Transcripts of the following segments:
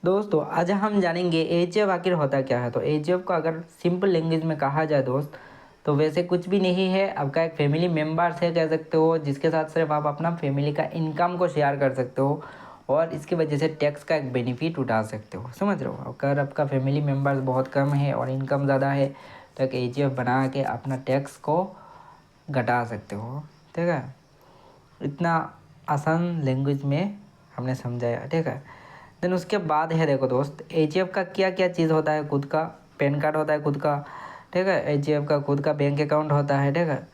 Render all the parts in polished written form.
दोस्तों आज हम जानेंगे एचएफ आखिर होता क्या है। तो एचएफ को अगर सिंपल लैंग्वेज में कहा जाए दोस्त, तो वैसे कुछ भी नहीं है, आपका एक फैमिली मेम्बर्स है कह सकते हो, जिसके साथ सिर्फ आप अपना फैमिली का इनकम को शेयर कर सकते हो और इसकी वजह से टैक्स का एक बेनिफिट उठा सकते हो। समझ रहे हो? अगर आपका फैमिली मेम्बर्स बहुत कम है और इनकम ज़्यादा है तो एक एचएफ बना के अपना टैक्स को घटा सकते हो। ठीक है, इतना आसान लैंग्वेज में हमने समझाया। ठीक है, देन उसके बाद है, देखो दोस्त, एचएफ का क्या क्या चीज़ होता है। खुद का पैन कार्ड होता है खुद का। ठीक है, एचएफ का खुद का बैंक अकाउंट होता है। ठीक है,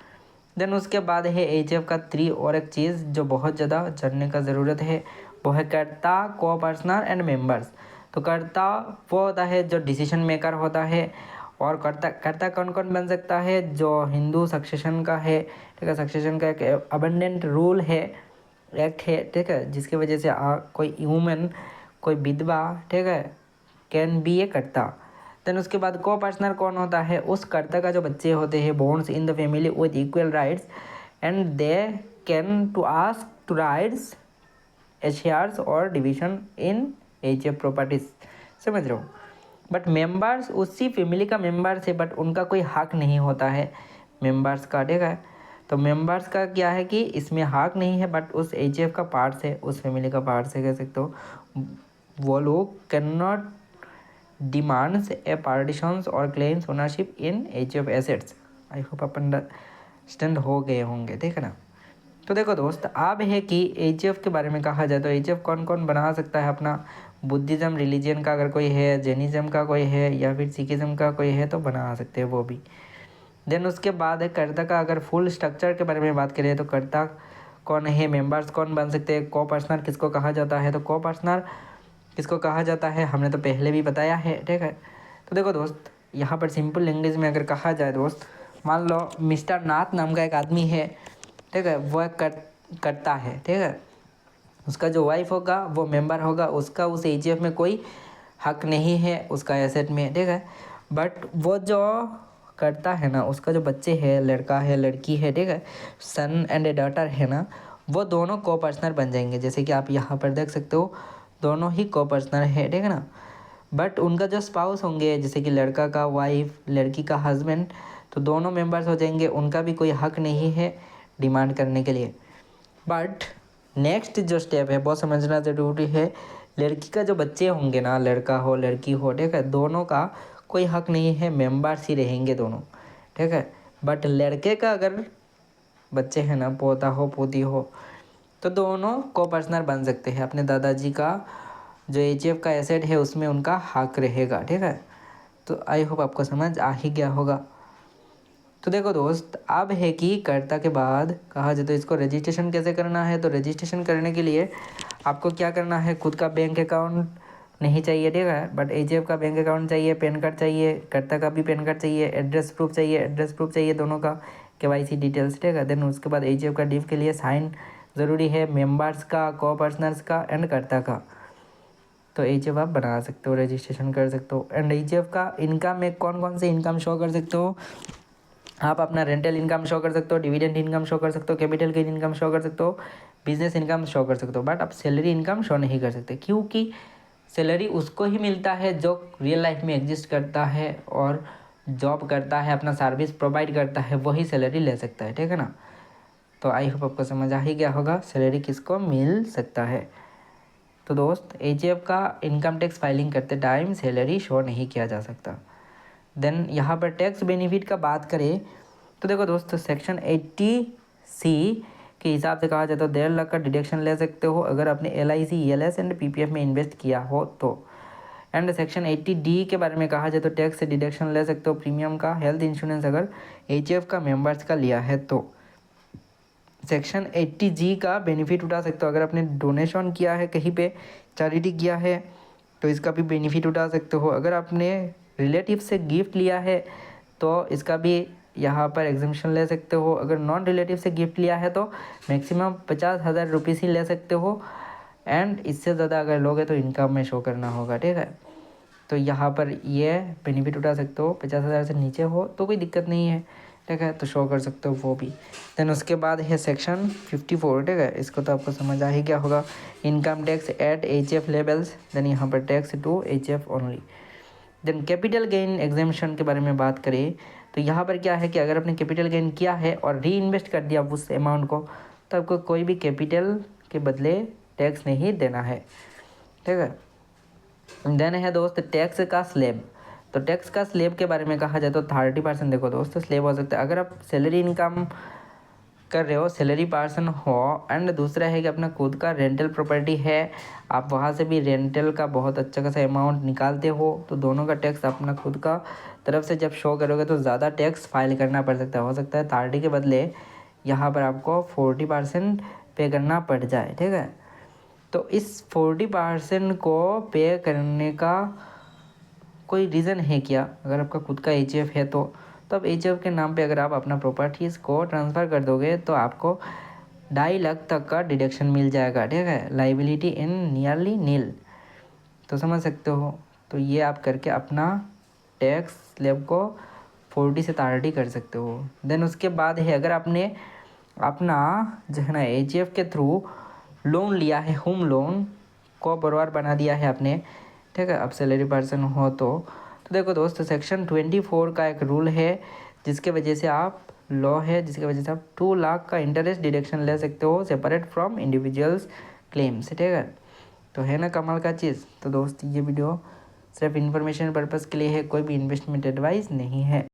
देन उसके बाद है एचएफ का थ्री और एक चीज़ जो बहुत ज़्यादा जानने का ज़रूरत है, वो है कर्ता, को पर्सनर एंड मेंबर्स। तो कर्ता वो होता है जो डिसीजन मेकर होता है, और कर्ता कर्ता कौन कौन बन सकता है, जो हिंदू सक्सेशन का है। ठीक है, सक्सेशन का एक अबंडेंट रूल है, एक्ट है। ठीक है, जिसकी वजह से कोई ह्यूमन, कोई विधवा, ठीक है, कैन बी ए कर्ता। देन उसके बाद को पर्सनर कौन होता है, उस कर्ता का जो बच्चे होते हैं borns in the family with equal rights and they can to ask to rights shares और डिवीजन इन एचएफ प्रॉपर्टीज। समझ रहे हो? बट मेंबर्स उसी फैमिली का मेंबर्स है, बट उनका कोई हक नहीं होता है मेंबर्स का। ठीक है, तो मेंबर्स का क्या है कि इसमें हक नहीं है, बट उस एचएफ का पार्ट है, उस फैमिली का पार्ट है कह सकते हो। वो लोग can not demands a partitions और claims ownership in HF assets. I hope आप अंडरस्टैंड हो गए होंगे। ठीक है ना? तो देखो दोस्त, अब है कि एचएफ के बारे में कहा जाए तो एचएफ कौन कौन बना सकता है अपना। बुद्धिज़्म रिलीजन का अगर कोई है, जैनिज़्म का कोई है, या फिर सिखिज़्म का कोई है तो बना सकते हैं वो भी। देन उसके बाद है कर्ता का अगर फुल स्ट्रक्चर के बारे में बात करें तो कर्ता कौन है, मेंबर्स कौन बन सकते हैं, को पर्सनर किसको कहा जाता है। तो को पर्सनर किसको कहा जाता है हमने तो पहले भी बताया है। ठीक है, तो देखो दोस्त, यहाँ पर सिंपल लैंग्वेज में अगर कहा जाए दोस्त, मान लो मिस्टर नाथ नाम का एक आदमी है। ठीक है, वह करता है। ठीक है, उसका जो वाइफ होगा वो मेंबर होगा, उसका उस एचएफ में कोई हक नहीं है उसका एसेट में। ठीक है, बट वो जो करता है ना, उसका जो बच्चे है, लड़का है लड़की है, ठीक है, सन एंड ए डॉटर है ना, वो दोनों को पर्सनर बन जाएंगे। जैसे कि आप यहाँ पर देख सकते हो, दोनों ही को पर्सनर है। ठीक है ना? बट उनका जो स्पाउस होंगे, जैसे कि लड़का का वाइफ, लड़की का हस्बैंड, तो दोनों मेंबर्स हो जाएंगे, उनका भी कोई हक नहीं है डिमांड करने के लिए। बट नेक्स्ट जो स्टेप है बहुत समझना ज़रूरी है। लड़की का जो बच्चे होंगे ना, लड़का हो लड़की हो, ठीक है, दोनों का कोई हक नहीं है, मेंबर्स ही रहेंगे दोनों। ठीक है, बट लड़के का अगर बच्चे हैं ना, पोता हो पोती हो, तो दोनों को पर्सनर बन सकते हैं। अपने दादाजी का जो एचएफ का एसेट है उसमें उनका हक रहेगा। ठीक है, तो आई होप आपको समझ आ ही गया होगा। तो देखो दोस्त, अब है कि कर्ता के बाद कहा जाए तो इसको रजिस्ट्रेशन कैसे करना है। तो रजिस्ट्रेशन करने के लिए आपको क्या करना है, खुद का बैंक अकाउंट नहीं चाहिए। ठीक है, बट एचएफ का बैंक अकाउंट चाहिए, पैन कार्ड चाहिए, कर्ता का भी पैन कार्ड चाहिए, एड्रेस प्रूफ चाहिए, एड्रेस प्रूफ चाहिए दोनों का, केवाईसी डिटेल्स। ठीक है, देन उसके बाद एचएफ का ड्यू के लिए साइन ज़रूरी है, मेंबर्स का, को पर्सनर्स का एंड कर्ता का। तो एचएफ आप बना सकते हो, रजिस्ट्रेशन कर सकते हो। एंड एचएफ का इनकम में कौन कौन से इनकम शो कर सकते हो आप, अपना रेंटल इनकम शो कर सकते हो, डिविडेंड इनकम शो कर सकते हो, कैपिटल गेन इनकम शो कर सकते हो, बिजनेस इनकम शो कर सकते हो। बट आप सैलरी इनकम शो नहीं कर सकते, क्योंकि सैलरी उसको ही मिलता है जो रियल लाइफ में एग्जिस्ट करता है और जॉब करता है, अपना सर्विस प्रोवाइड करता है, वही सैलरी ले सकता है। ठीक है ना? तो आई होप आपको समझ आ ही गया होगा सैलरी किसको मिल सकता है। तो दोस्त, एचएफ का इनकम टैक्स फाइलिंग करते टाइम सैलरी शो नहीं किया जा सकता। देन यहाँ पर टैक्स बेनिफिट का बात करें तो देखो दोस्तों, सेक्शन 80C के हिसाब से कहा जाए तो 1.5 लाख का डिडक्शन ले सकते हो अगर आपने LIC, ELS एंड PPF में इन्वेस्ट किया हो तो। एंड सेक्शन 80D के बारे में कहा जाए तो टैक्स से डिडक्शन ले सकते हो प्रीमियम का, हेल्थ इंश्योरेंस अगर एचएफ का मेंबर्स का लिया है तो। सेक्शन 80G का बेनिफिट उठा सकते हो अगर आपने डोनेशन किया है, कहीं पे चैरिटी किया है, तो इसका भी बेनिफिट उठा सकते हो। अगर आपने रिलेटिव से गिफ्ट लिया है तो इसका भी यहाँ पर एग्जामेशन ले सकते हो। अगर नॉन रिलेटिव से गिफ्ट लिया है तो मैक्सिमम 50,000 रुपीज़ ही ले सकते हो, एंड इससे ज़्यादा अगर लोगे तो इनकम में शो करना होगा। ठीक है, तो यहाँ पर ये बेनिफिट उठा सकते हो। 50,000 से नीचे हो तो कोई दिक्कत नहीं है, ठीक है, तो शो कर सकते हो वो भी। देन उसके बाद है सेक्शन 54, ठीक है, इसको तो आपको समझ आ ही गया होगा। Income tax at HF levels, then यहाँ पर tax to HF only. Then capital gain exemption के बारे में बात करें तो यहाँ पर क्या है कि अगर आपने कैपिटल गेन किया है और री इन्वेस्ट कर दिया उस अमाउंट को, तो आपको कोई भी कैपिटल के बदले टैक्स नहीं देना है, ठीक है। देन है दोस्त टैक्स का स्लैब। तो टैक्स का स्लैब के बारे में कहा जाए तो 30%। देखो दोस्त, स्लैब हो सकता है अगर आप सैलरी इनकम कर रहे हो, सैलरी पर्सन हो, एंड दूसरा है कि अपना खुद का रेंटल प्रॉपर्टी है, आप वहाँ से भी रेंटल का बहुत अच्छा खासा अमाउंट निकालते हो, तो दोनों का टैक्स अपना खुद का तरफ से जब शो करोगे तो ज़्यादा टैक्स फाइल करना पड़ सकता है। हो सकता है 30 के बदले यहाँ पर आपको 40% पे करना पड़ जाए, ठीक है। तो इस 40% को पे करने का कोई रीज़न है क्या? अगर आपका खुद का HF है तो अब HF के नाम पे अगर आप अपना प्रॉपर्टीज़ को ट्रांसफ़र कर दोगे तो आपको 2.5 लाख तक का डिडक्शन मिल जाएगा, ठीक है। लाइबिलिटी इन नियरली नील, तो समझ सकते हो। तो ये आप करके अपना टैक्स स्लैब को 40 से 30 कर सकते हो। देन उसके बाद है अगर आपने अपना जो है ना HF के थ्रू लोन लिया है, होम लोन को बरबार बना दिया है आपने, ठीक है, अब सैलरी पर्सन हो तो देखो दोस्त, सेक्शन 24 का एक रूल है जिसके वजह से आप लॉ है जिसकी वजह से आप 2 लाख का इंटरेस्ट डिडक्शन ले सकते हो सेपरेट फ्रॉम इंडिविजुअल्स क्लेम्स, ठीक है। तो है ना कमाल का चीज़। तो दोस्त ये वीडियो सिर्फ इन्फॉर्मेशन पर्पज़ के लिए है, कोई भी इन्वेस्टमेंट एडवाइस नहीं है।